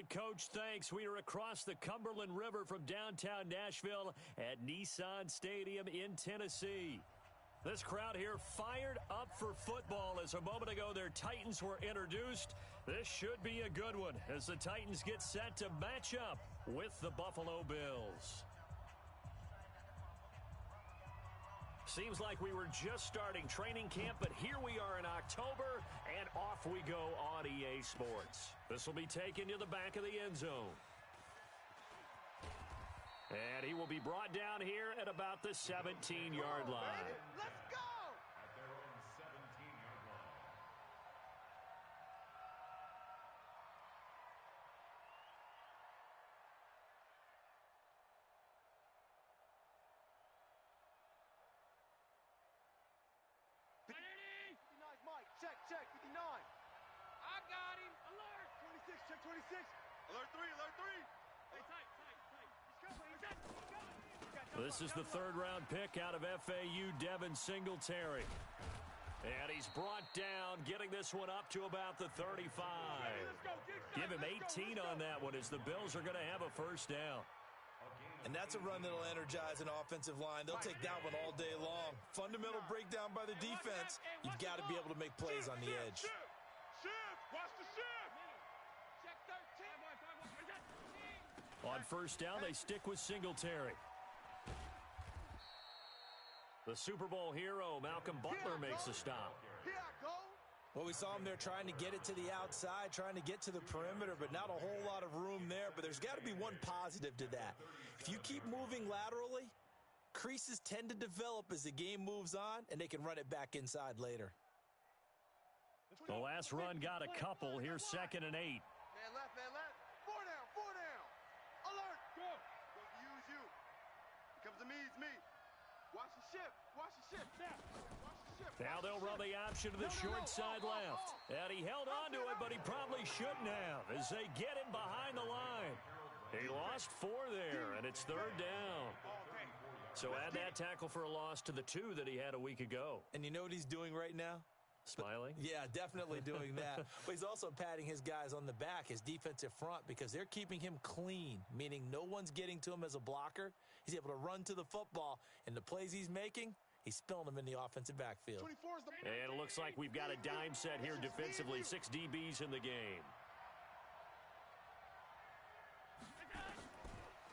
right, Coach, thanks. We are across the Cumberland River from downtown Nashville at Nissan Stadium in Tennessee. This crowd here fired up for football as a moment ago their Titans were introduced. This should be a good one as the Titans get set to match up with the Buffalo Bills. Seems like we were just starting training camp, but here we are in October, and off we go on EA Sports. This will be taken to the back of the end zone. And he will be brought down here at about the 17-yard line. Let's go! At their own 17-yard line. Mike, check, 59. I got him. Alert. 26, check 26. Alert 3. Hey, tight. This is the third-round pick out of FAU, Devin Singletary. And he's brought down, getting this one up to about the 35. Give him 18 on that one as the Bills are going to have a first down. And that's a run that'll energize an offensive line. They'll take that one all day long. Fundamental breakdown by the defense. You've got to be able to make plays on the edge. Shift! Watch the shift! Check 13. On first down, they stick with Singletary. The Super Bowl hero, Malcolm Butler, makes a stop. Here I go! Well, we saw him there trying to get it to the outside, trying to get to the perimeter, but not a whole lot of room there. But there's got to be one positive to that. If you keep moving laterally, creases tend to develop as the game moves on, and they can run it back inside later. The last run got a couple. Here's 2nd and 8. Man left. 4 down. Alert! Go! Use you. Here comes the me, it's me. Watch the shift. Now they'll run the option to the short side left. And he held on to it, but he probably shouldn't have as they get him behind the line. He lost 4 there, and it's 3rd down. So add that tackle for a loss to the 2 that he had a week ago. And you know what he's doing right now? Smiling? Yeah, definitely doing that. But he's also patting his guys on the back, his defensive front, because they're keeping him clean, meaning no one's getting to him as a blocker. He's able to run to the football, and the plays he's making, he's spilling them in the offensive backfield. And it looks like we've got a dime set here defensively. 6 DBs in the game.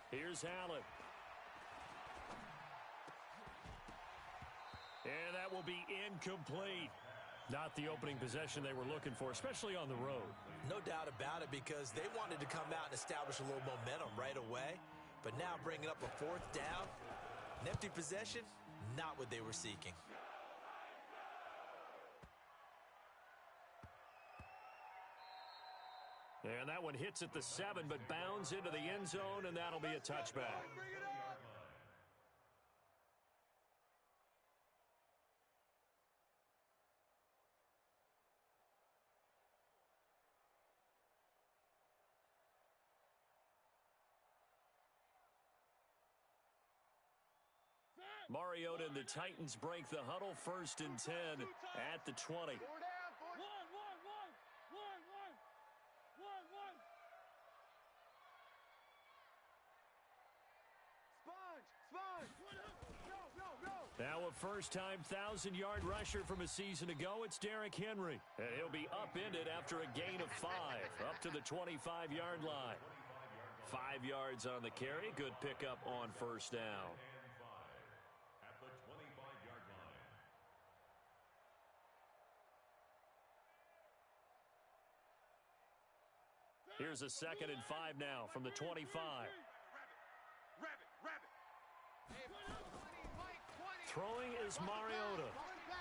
Here's Allen. And that will be incomplete. Not the opening possession they were looking for, especially on the road. No doubt about it, because they wanted to come out and establish a little momentum right away. But now bringing up a 4th down, an empty possession, not what they were seeking. And that one hits at the 7, but bounds into the end zone, and that'll be a touchback. Bring it up! Mariota and the Titans break the huddle, 1st and 10 at the 20. 4 down, 4. One. Sponge. Go. Now a first-time 1,000-yard rusher from a season ago. It's Derrick Henry. And he'll be upended after a gain of 5, up to the 25-yard line. 5 yards on the carry. Good pickup on first down. At the 25-yard line. Here's a 2nd and 5 now from the 25. Rabbit. Throwing is Mariota.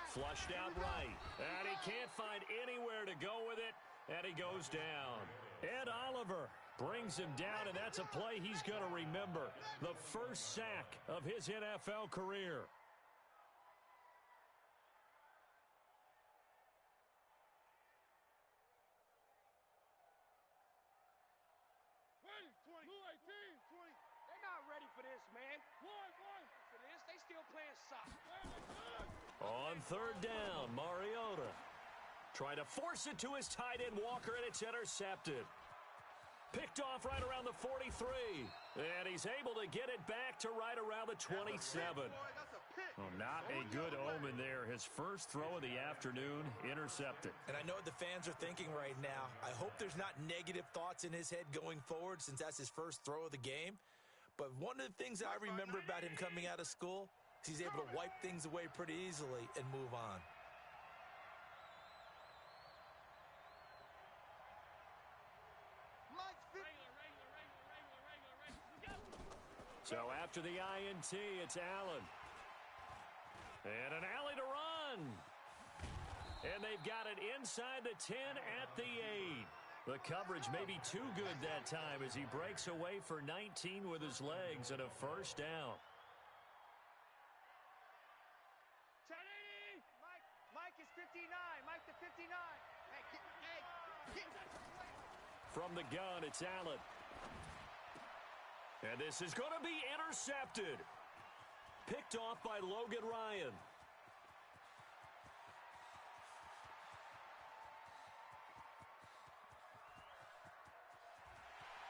Flushed out right. And he can't find anywhere to go with it. And he goes down. Ed Oliver brings him down, and that's a play he's going to remember. The first sack of his NFL career. They're not ready for this, man. For this, they still playing soccer. On 3rd down, Mariota trying to force it to his tight end Walker, and it's intercepted. Picked off right around the 43. And he's able to get it back to right around the 27. Well, not a good omen there. His first throw of the afternoon intercepted. And I know what the fans are thinking right now. I hope there's not negative thoughts in his head going forward since that's his first throw of the game. But one of the things I remember about him coming out of school is he's able to wipe things away pretty easily and move on. So after the INT, it's Allen. And an alley to run. And they've got it inside the 10 at the 8. The coverage may be too good that time as he breaks away for 19 with his legs and a first down. Mike is 59. Mike to 59. Hey. From the gun, it's Allen. And this is going to be intercepted. Picked off by Logan Ryan.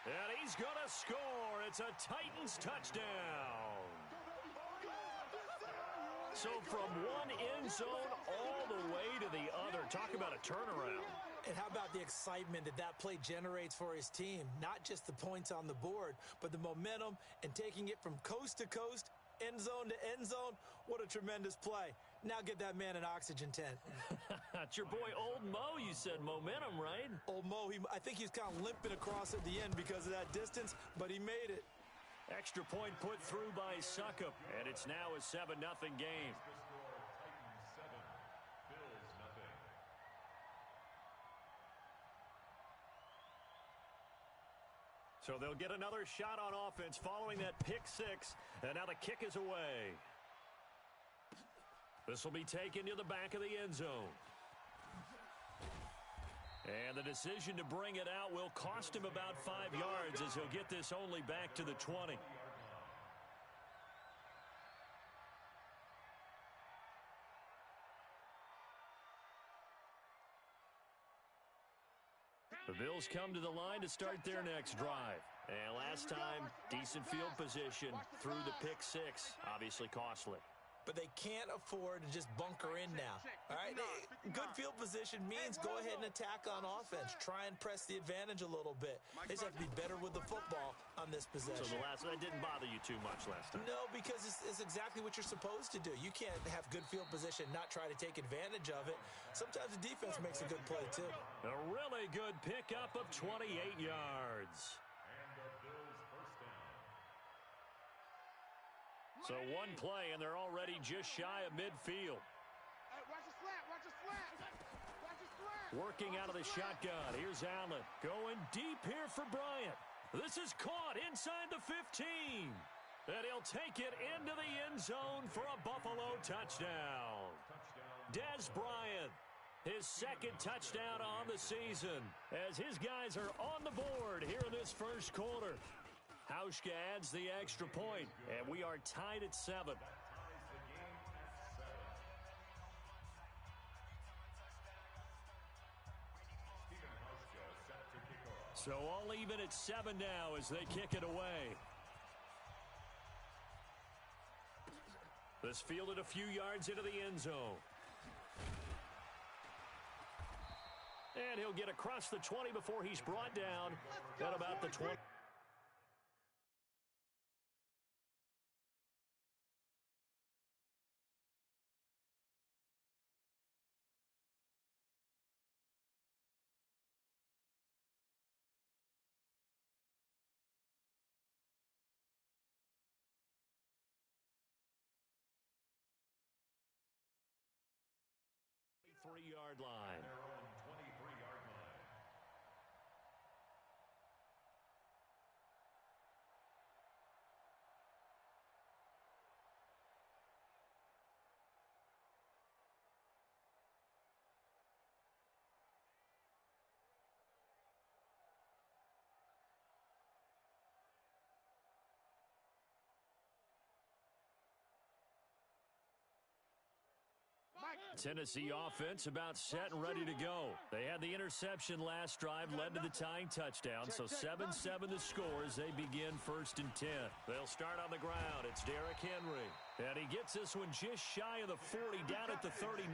And he's going to score. It's a Titans touchdown. So from one end zone all the way to the other. Talk about a turnaround. And how about the excitement that play generates for his team? Not just the points on the board, but the momentum and taking it from coast to coast, end zone to end zone. What a tremendous play. Now get that man an oxygen tent. It's your boy Old Mo, you said. Momentum, right? Old Mo, I think he's kind of limping across at the end because of that distance, but he made it. Extra point put through by Suckup, and it's now a 7-0 game. So they'll get another shot on offense following that pick six, and now the kick is away. This will be taken to the back of the end zone. And the decision to bring it out will cost him about 5 yards as he'll get this only back to the 20. The Bills come to the line to start their next drive. And last time, decent field position through the pick six. Obviously costly. But they can't afford to just bunker in now. All right, good field position means go ahead and attack on offense. Try and press the advantage a little bit. They just have to be better with the football on this possession. So that didn't bother you too much last time? No, because it's exactly what you're supposed to do. You can't have good field position, not try to take advantage of it. Sometimes the defense makes a good play, too. A really good pickup of 28 yards. So one play, and they're already just shy of midfield. Hey, watch the slant. Watch the slant. Watch the slant. Working out of the shotgun. Here's Allen. Going deep here for Bryant. This is caught inside the 15. And he'll take it into the end zone for a Buffalo touchdown. Dez Bryant, his second touchdown on the season, as his guys are on the board here in this first quarter. Hauschka adds the extra point, and we are tied at 7. So all even at 7 now as they kick it away. This fielded a few yards into the end zone. And he'll get across the 20 before he's brought down at about the 20. Yard line. Their own 23-yard line. Mike, Tennessee offense about set and ready to go. They had the interception last drive, led to the tying touchdown. So 7-7 the score as they begin 1st and 10. They'll start on the ground. It's Derrick Henry. And he gets this one just shy of the 40, down at the 39.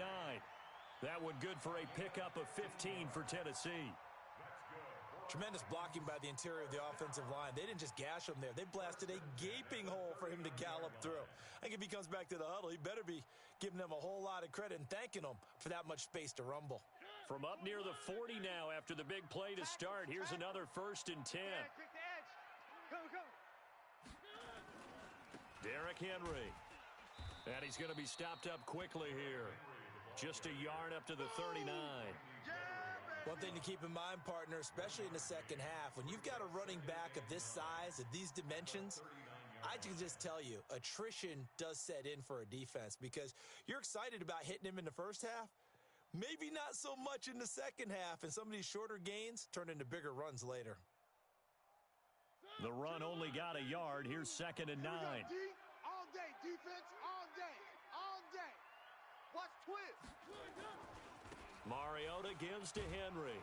That one good for a pickup of 15 for Tennessee. Tremendous blocking by the interior of the offensive line. They didn't just gash him there. They blasted a gaping hole for him to gallop through. I think if he comes back to the huddle, he better be giving them a whole lot of credit and thanking them for that much space to rumble. From up near the 40 now after the big play to start. Here's another 1st and 10. Derrick Henry. And he's going to be stopped up quickly here. Just a yard up to the 39. One thing to keep in mind, partner, especially in the second half, when you've got a running back of this size, of these dimensions, I can just tell you, attrition does set in for a defense because you're excited about hitting him in the first half, maybe not so much in the second half, and some of these shorter gains turn into bigger runs later. The run only got a yard. Here's 2nd and 9. All day, defense, all day, all day. Watch twist. Mariota gives to Henry.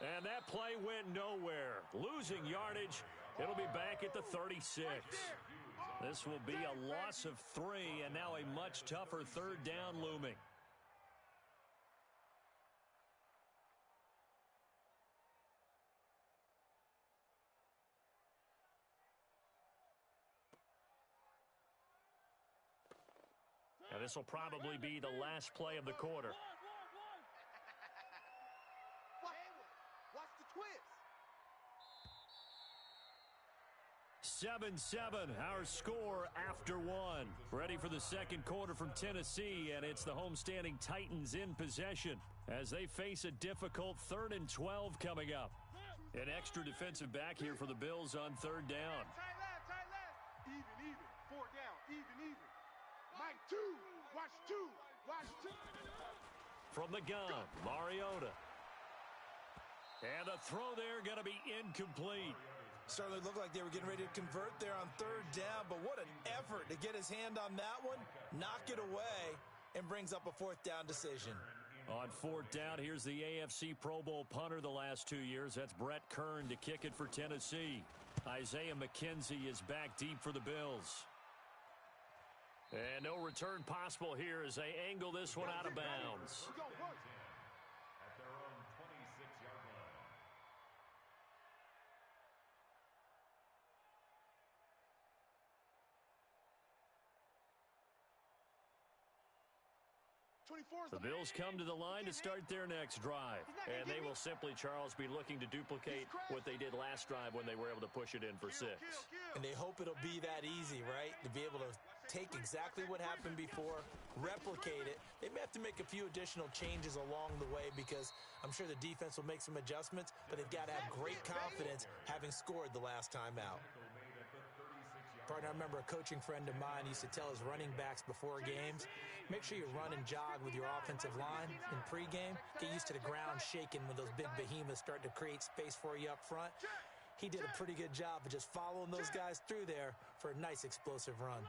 And that play went nowhere. Losing yardage. It'll be back at the 36. This will be a loss of 3, and now a much tougher 3rd down looming. Now this will probably be the last play of the quarter. Watch the twist. 7-7, our score after 1. Ready for the second quarter from Tennessee, and it's the homestanding Titans in possession as they face a difficult 3rd and 12 coming up. An extra defensive back here for the Bills on 3rd down. Tight left. Even. 4 down, even. Mike 2. Watch 2. Watch 2. From the gun, Mariota. And the throw there going to be incomplete. Certainly looked like they were getting ready to convert there on 3rd down, but what an effort to get his hand on that one, knock it away, and brings up a 4th down decision. On 4th down, here's the AFC Pro Bowl punter the last 2 years. That's Brett Kern to kick it for Tennessee. Isaiah McKenzie is back deep for the Bills. And no return possible here as they angle this one out of bounds. At their own 26-yard line. 24 is The Bills come to the line to start their next drive. And they will simply, Charles, be looking to duplicate what they did last drive when they were able to push it in for 6. And they hope it'll be that easy, right? To be able to take exactly what happened before, replicate it. They may have to make a few additional changes along the way because I'm sure the defense will make some adjustments, but they've got to have great confidence having scored the last time out. Partner, I remember a coaching friend of mine used to tell his running backs before games, make sure you run and jog with your offensive line in pregame. Get used to the ground shaking when those big behemoths start to create space for you up front. He did a pretty good job of just following those guys through there for a nice explosive run.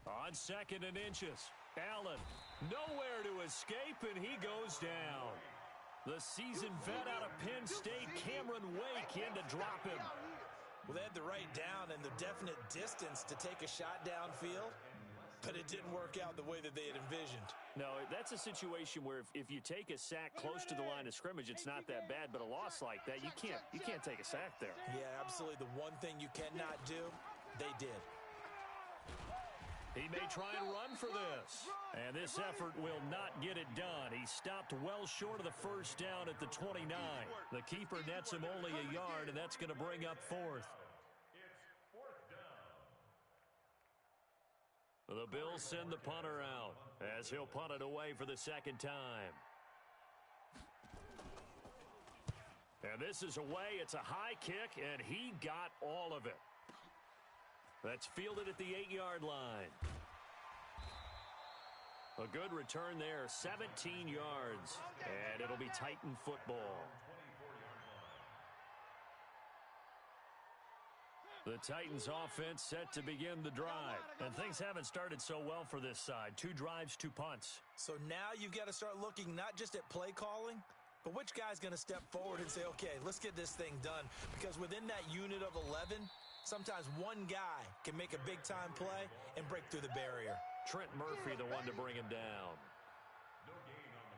On 2nd and inches, Allen nowhere to escape, and he goes down. The seasoned vet out of Penn State, Cameron Wake, in to drop him. Well, they had the right down and the definite distance to take a shot downfield, but it didn't work out the way that they had envisioned. No, that's a situation where if you take a sack close to the line of scrimmage, it's not that bad, but a loss like that, you can't take a sack there. Yeah, absolutely. The one thing you cannot do, they did. He may try and run for this. And this effort will not get it done. He stopped well short of the first down at the 29. The keeper nets him only a yard, and that's going to bring up 4th. It's 4th down. The Bills send the punter out as he'll punt it away for the 2nd time. And this is away. It's a high kick, and he got all of it. That's fielded at the 8-yard line. A good return there, 17 yards, and it'll be Titan football. The Titans offense set to begin the drive. And things haven't started so well for this side. 2 drives, 2 punts. So now you've got to start looking not just at play calling, but which guy's going to step forward and say, okay, let's get this thing done. Because within that unit of 11, sometimes one guy can make a big-time play and break through the barrier. Trent Murphy, the one to bring him down.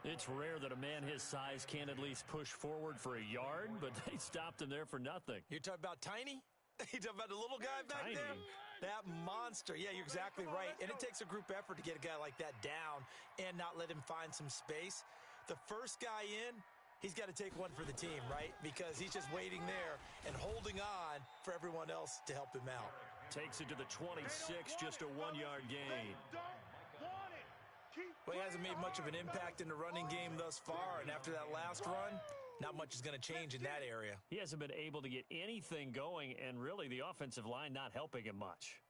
It's rare that a man his size can't at least push forward for a yard, but they stopped him there for nothing. You're talking about Tiny? You talking about the little guy back Tiny. there? That monster. Yeah, you're exactly right. And it takes a group effort to get a guy like that down and not let him find some space. The first guy in, he's got to take one for the team, right? Because he's just waiting there and holding on for everyone else to help him out. Takes it to the 26, just a 1-yard gain. Well, he hasn't made much of an impact in the running game thus far, and after that last run, not much is going to change in that area. He hasn't been able to get anything going, and really the offensive line not helping him much.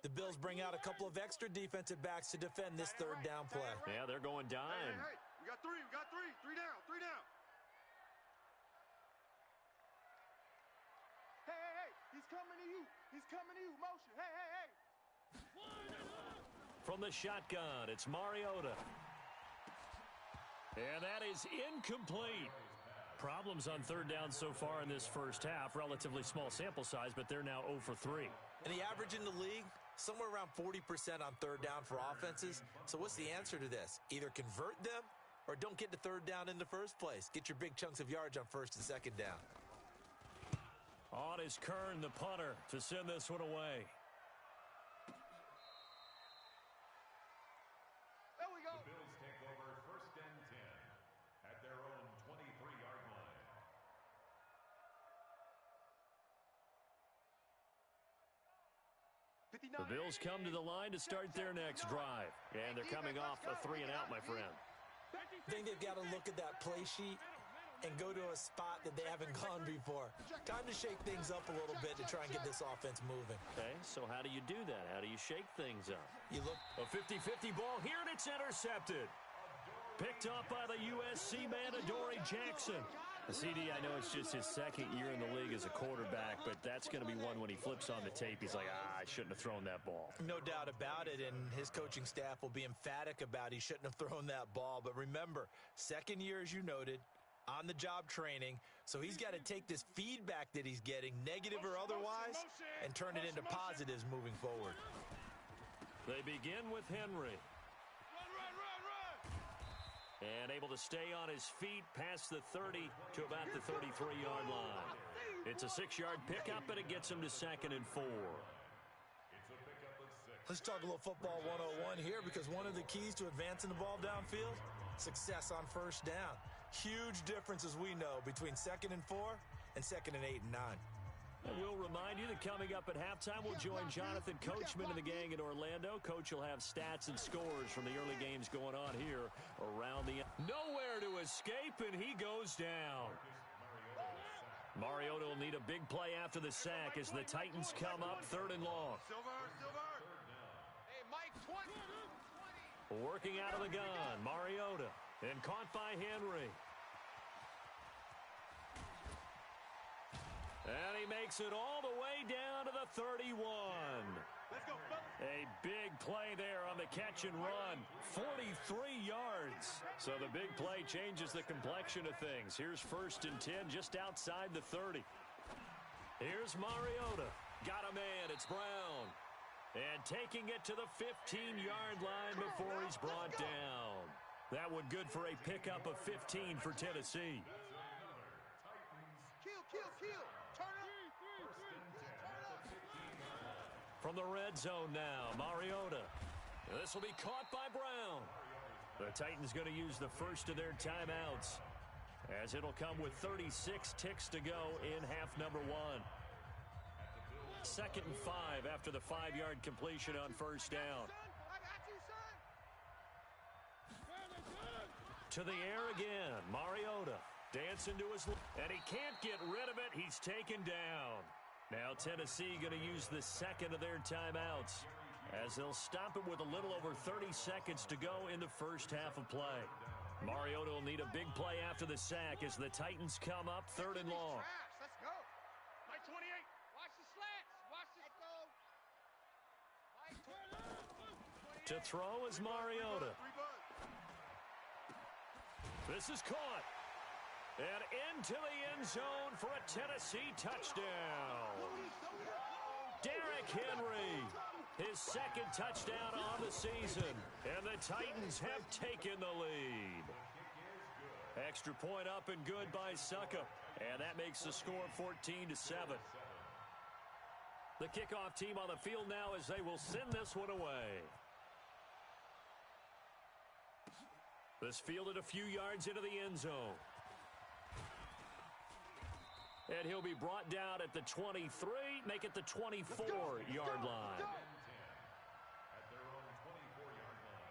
The Bills bring out a couple of extra defensive backs to defend this third down play. Yeah, they're going dime. Hey, we got 3, we got 3. 3 down, 3 down. Hey, he's coming to you. He's coming to you. Motion. Hey. From the shotgun, it's Mariota. And that is incomplete. Problems on third down so far in this first half. Relatively small sample size, but they're now 0 for 3. And the average in the league, somewhere around 40% on third down for offenses. So what's the answer to this? Either convert them or don't get to third down in the first place. Get your big chunks of yards on first and second down. On is Kern, the punter, to send this one away. There we go. The Bills take over 1st and 10 at their own 23-yard line. The Bills come to the line to start their next drive. And they're coming off a 3-and-out, my friend. I think they've got to look at that play sheet and go to a spot that they haven't gone before. Time to shake things up a little bit to try and get this offense moving. Okay, so how do you do that? How do you shake things up? You look. A 50-50 ball here, and it's intercepted. Picked off by the USC man, Adoree Jackson. The CD, I know it's just his second year in the league as a quarterback, but that's going to be one when he flips on the tape. He's like, I shouldn't have thrown that ball. No doubt about it, and his coaching staff will be emphatic about he shouldn't have thrown that ball. But remember, second year, as you noted, on-the-job training, so he's got to take this feedback that he's getting, negative or otherwise, and turn it into positives moving forward. They begin with Henry. And able to stay on his feet past the 30 to about the 33-yard line. It's a 6-yard pickup, and it gets him to 2nd and 4. Let's talk a little football 101 here, because one of the keys to advancing the ball downfield, success on first down. Huge difference, as we know, between 2nd and 4 and 2nd and 8 and 9. And we'll remind you that coming up at halftime, we'll join Jonathan Coachman and the gang in Orlando. Coach will have stats and scores from the early games going on here around the... Nowhere to escape, and he goes down. Mariota will need a big play after the sack as the Titans come up 3rd and long. Silver. Hey, Mike, 20. Working out of the gun, Mariota, and caught by Henry. And he makes it all the way down to the 31. Let's go, fellas. A big play there on the catch and run. 43 yards. So the big play changes the complexion of things. Here's 1st and 10 just outside the 30. Here's Mariota. Got a man. It's Brown. And taking it to the 15-yard line before he's brought down. That one good for a pickup of 15 for Tennessee. Kill. From the red zone now, Mariota. This will be caught by Brown. The Titans going to use the first of their timeouts, as it'll come with 36 ticks to go in half number 1. 2nd and 5 after the 5-yard completion on first down. To the air again, Mariota dancing to his left, and he can't get rid of it. He's taken down. Now Tennessee going to use the 2nd of their timeouts, as they'll stop it with a little over 30 seconds to go in the first half of play. Mariota will need a big play after the sack as the Titans come up 3rd and long. Let's go. Mike 28. Watch the slats. Watch the Mike 28. To throw is Mariota. This is caught. And into the end zone for a Tennessee touchdown. Derrick Henry, his 2nd touchdown on the season. And the Titans have taken the lead. Extra point up and good by Suckup. And that makes the score 14-7. The kickoff team on the field now as they will send this one away. This fielded a few yards into the end zone. And he'll be brought down at the 23, make it the 24-yard line. At their own 24-yard line.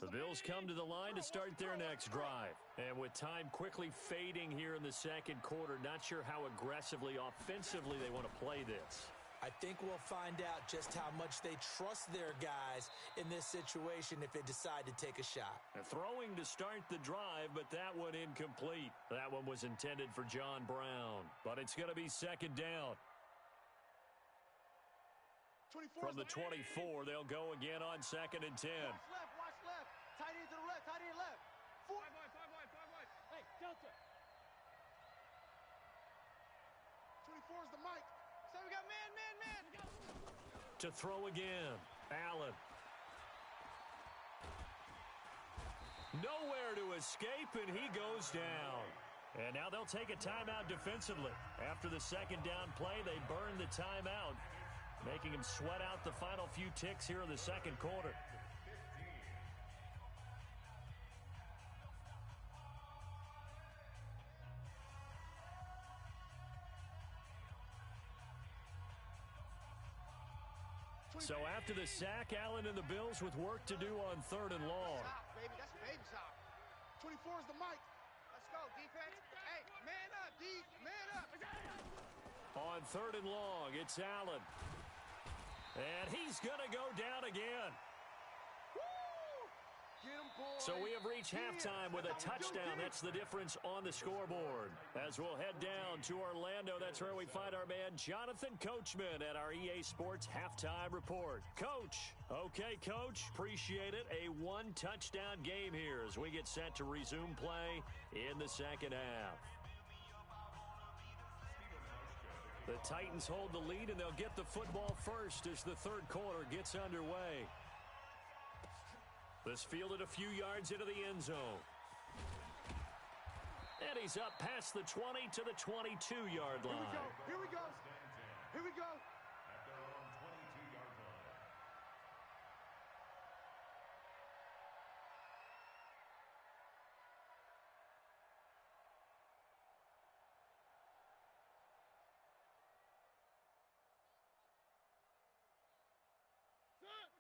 The Bills come to the line to start their next drive. And with time quickly fading here in the second quarter, not sure how aggressively, offensively they want to play this. I think we'll find out just how much they trust their guys in this situation if they decide to take a shot. Throwing to start the drive, but that one incomplete. That one was intended for John Brown, but it's going to be 2nd down. From the 24, they'll go again on 2nd and 10. Watch left. Tight end to the left. Tight end left. 5 wide. Hey, Delta. 24 is the mic. So we got man. To throw again, Allen. Nowhere to escape, and he goes down. And now they'll take a timeout defensively. After the 2nd down play, they burn the timeout, making him sweat out the final few ticks here in the second quarter. So after the sack, Allen and the Bills with work to do on 3rd and long. Stop, baby. That's baby stop. 24 is the mic. Let's go, defense. Hey, man up, D. Man up. On 3rd and long, it's Allen. And he's going to go down again. So we have reached halftime with a touchdown. That's the difference on the scoreboard. As we'll head down to Orlando, that's where we find our man Jonathan Coachman at our EA Sports Halftime Report. Coach. Okay, Coach. Appreciate it. A 1-touchdown game here as we get set to resume play in the second half. The Titans hold the lead, and they'll get the football first as the third quarter gets underway. This fielded a few yards into the end zone. And he's up past the 20 to the 22-yard line. Here we go. Here we go. At their own 22-yard line.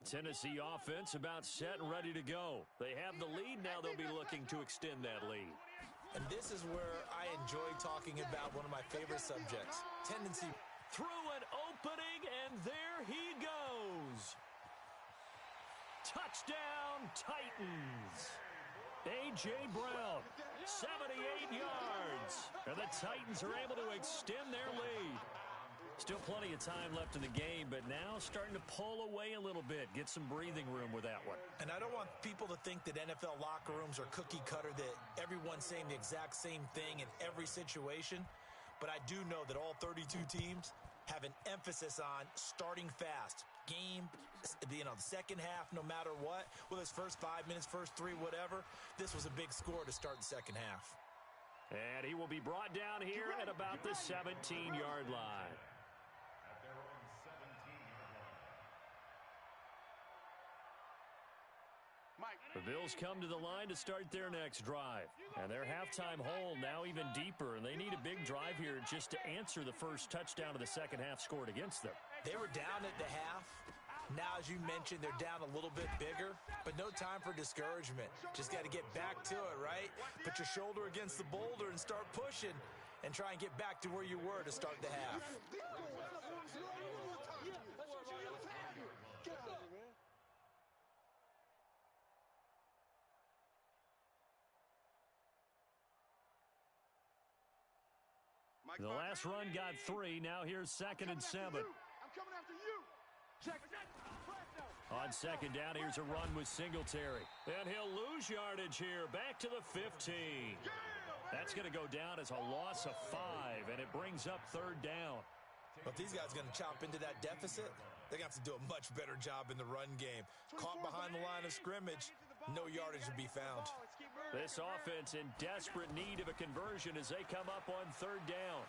Tennessee offense about set and ready to go. They have the lead now. They'll be looking to extend that lead. And this is where I enjoy talking about one of my favorite subjects, tendency. Through an opening, and there he goes. Touchdown, Titans. A.J. Brown, 78 yards. And the Titans are able to extend their lead. Still plenty of time left in the game, but now starting to pull away a little bit, get some breathing room with that one. And I don't want people to think that NFL locker rooms are cookie cutter, that everyone's saying the exact same thing in every situation. But I do know that all 32 teams have an emphasis on starting fast. Game, the second half, no matter what, whether it's first 5 minutes, first 3, whatever, this was a big score to start the second half. And he will be brought down here at about the 17-yard line. At their own The Bills come to the line to start their next drive. And their halftime hole now even deeper, and they need a big drive here just to answer the first touchdown of the second half scored against them. They were down at the half. Now, as you mentioned, they're down a little bit bigger, but no time for discouragement. Just got to get back to it, right? Put your shoulder against the boulder and start pushing and try and get back to where you were to start the half. The last run got 3. Now here's 2nd and 7. I'm coming after you. On 2nd down, here's a run with Singletary. And he'll lose yardage here. Back to the 15. That's going to go down as a loss of 5, and it brings up 3rd down. But if these guys are going to chop into that deficit, they're going to have to do a much better job in the run game. Caught behind the line of scrimmage, no yardage to be found. This offense in desperate need of a conversion as they come up on 3rd down.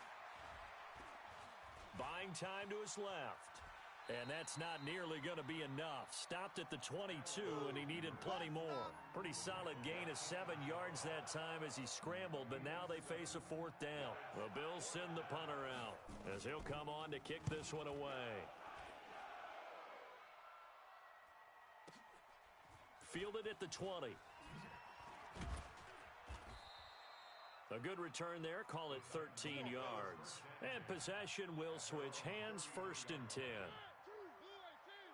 Buying time to his left. And that's not nearly going to be enough. Stopped at the 22, and he needed plenty more. Pretty solid gain of 7 yards that time as he scrambled, but now they face a 4th down. The Bills send the punter out as he'll come on to kick this one away. Fielded at the 20. A good return there. Call it 13 yards. And possession will switch hands. 1st and 10.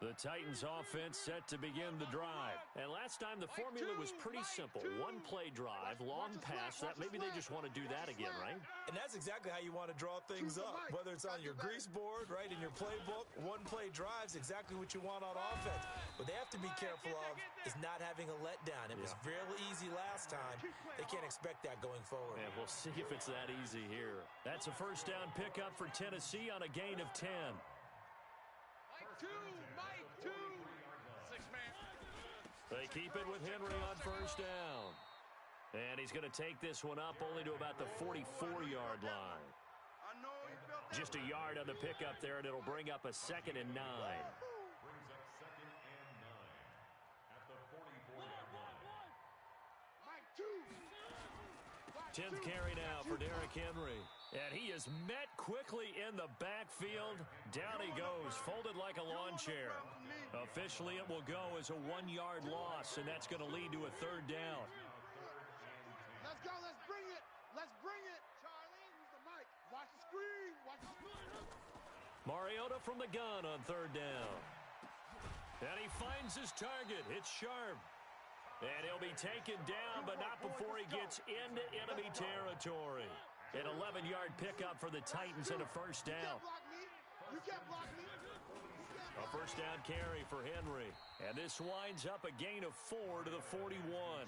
The Titans offense set to begin the drive. And last time the formula was pretty simple. One play drive, long pass. That maybe they just want to do that again, right? And that's exactly how you want to draw things up. Whether it's on your grease board, right, in your playbook, one play drive's exactly what you want on offense. What they have to be careful of is not having a letdown. It was fairly easy last time. They can't expect that going forward. And we'll see if it's that easy here. That's a 1st down pickup for Tennessee on a gain of 10. They keep it with Henry on 1st down. And he's going to take this one up only to about the 44-yard line. Just a yard on the pickup there, and it'll bring up a 2nd and 9. Brings up 2nd and 9 at the 44-yard line. 10th carry now for Derrick Henry. And he is met quickly in the backfield. Down he goes, folded like a lawn chair. Officially, it will go as a 1-yard loss, and that's going to lead to a 3rd down. Let's go. Let's bring it. Let's bring it. Charlie, use the mic. Watch the screen. Watch the screen. Mariota from the gun on 3rd down. And he finds his target. It's Sharp. And he'll be taken down, but not before he gets into enemy territory. An 11-yard pickup for the Titans and a 1st down. You can't block me. A 1st down carry for Henry. And this winds up a gain of 4 to the 41.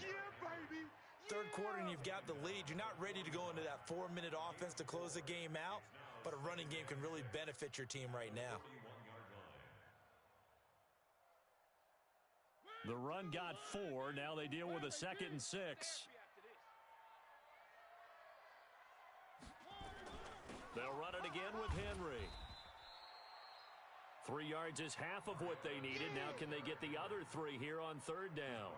Yeah, baby. 3rd quarter and you've got the lead. You're not ready to go into that 4-minute offense to close the game out, but a running game can really benefit your team right now. The run got 4. Now they deal with a 2nd and 6. They'll run it again with Henry. 3 yards is half of what they needed. Now can they get the other 3 here on 3rd down?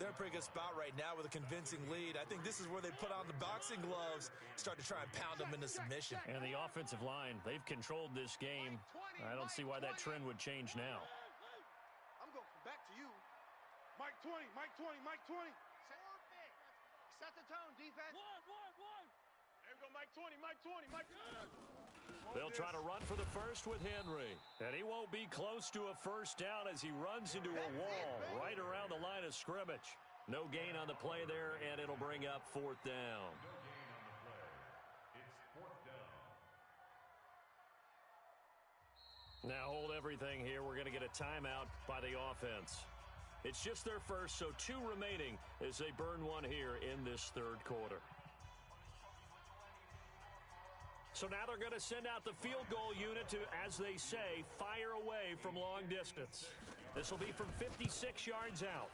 They're in a pretty good spot right now with a convincing lead. I think this is where they put on the boxing gloves, start to try and pound them into submission. And the offensive line, they've controlled this game. I don't see why that trend would change now. I'm going to come back to you. Mike 20, Mike 20, Mike 20. Set the tone, defense. One. There we go, Mike 20, Mike 20, Mike 20. They'll try to run for the 1st with Henry. And he won't be close to a 1st down as he runs into a wall right around the line of scrimmage. No gain on the play there, and it'll bring up 4th down. No gain on the play. It's 4th down. Now hold everything here. We're going to get a timeout by the offense. It's just their first, so 2 remaining as they burn one here in this 3rd quarter. So now they're going to send out the field goal unit to, as they say, fire away from long distance. This will be from 56 yards out.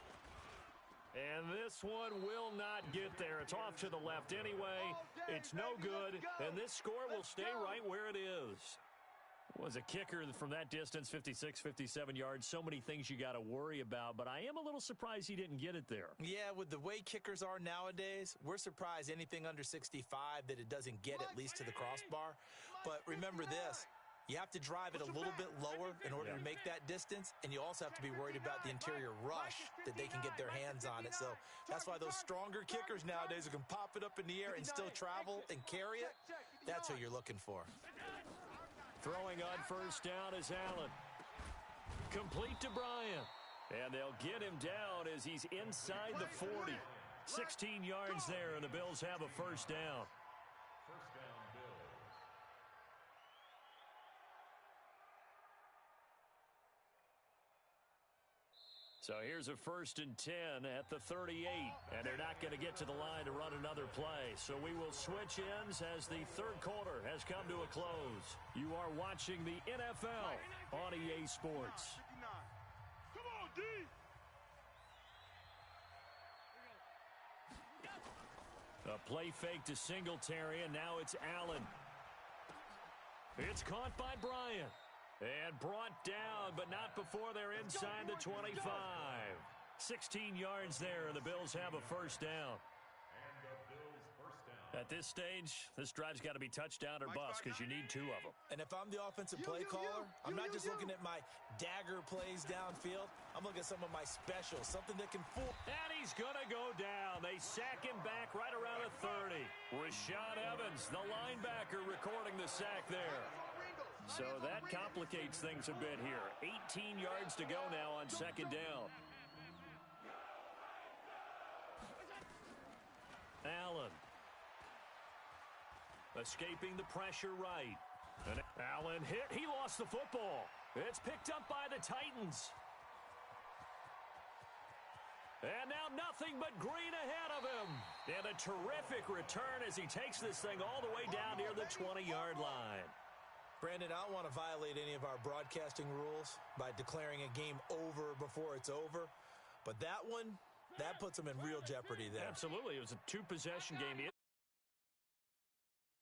And this one will not get there. It's off to the left anyway. It's no good, and this score will stay right where it is. Was a kicker from that distance, 56, 57 yards. So many things you got to worry about, but I am a little surprised he didn't get it there. Yeah, with the way kickers are nowadays, we're surprised anything under 65 that it doesn't get at least to the crossbar. But remember this, you have to drive it a little bit lower in order to make that distance, and you also have to be worried about the interior rush that they can get their hands on it. So that's why those stronger kickers nowadays who can pop it up in the air and still travel and carry it, that's who you're looking for. Throwing on first down is Allen. Complete to Bryant. And they'll get him down as he's inside the 40. 16 yards there, and the Bills have a first down. First down, Bills. So here's a 1st and 10 at the 38, and they're not going to get to the line to run another play. So we will switch ends as the third quarter has come to a close. You are watching the NFL on EA Sports. Come on, D. A play fake to Singletary, and now it's Allen. It's caught by Bryant. And brought down, but not before they're inside the 25. 16 yards there, and the Bills have a first down. And the Bills' first down. At this stage, this drive's got to be touchdown or bust because you need 2 of them. And if I'm the offensive play caller, I'm not just looking at my dagger plays downfield. I'm looking at some of my specials, something that can fool. And he's going to go down. They sack him back right around the 30. Rashaan Evans, the linebacker, recording the sack there. So that complicates things a bit here. 18 yards to go now on second down. Allen. Escaping the pressure right. And Allen hit. He lost the football. It's picked up by the Titans. And now nothing but green ahead of him. And a terrific return as he takes this thing all the way down near the 20-yard line. Brandon, I don't want to violate any of our broadcasting rules by declaring a game over before it's over. But that one, that puts them in real jeopardy there. Absolutely. It was a 2-possession game.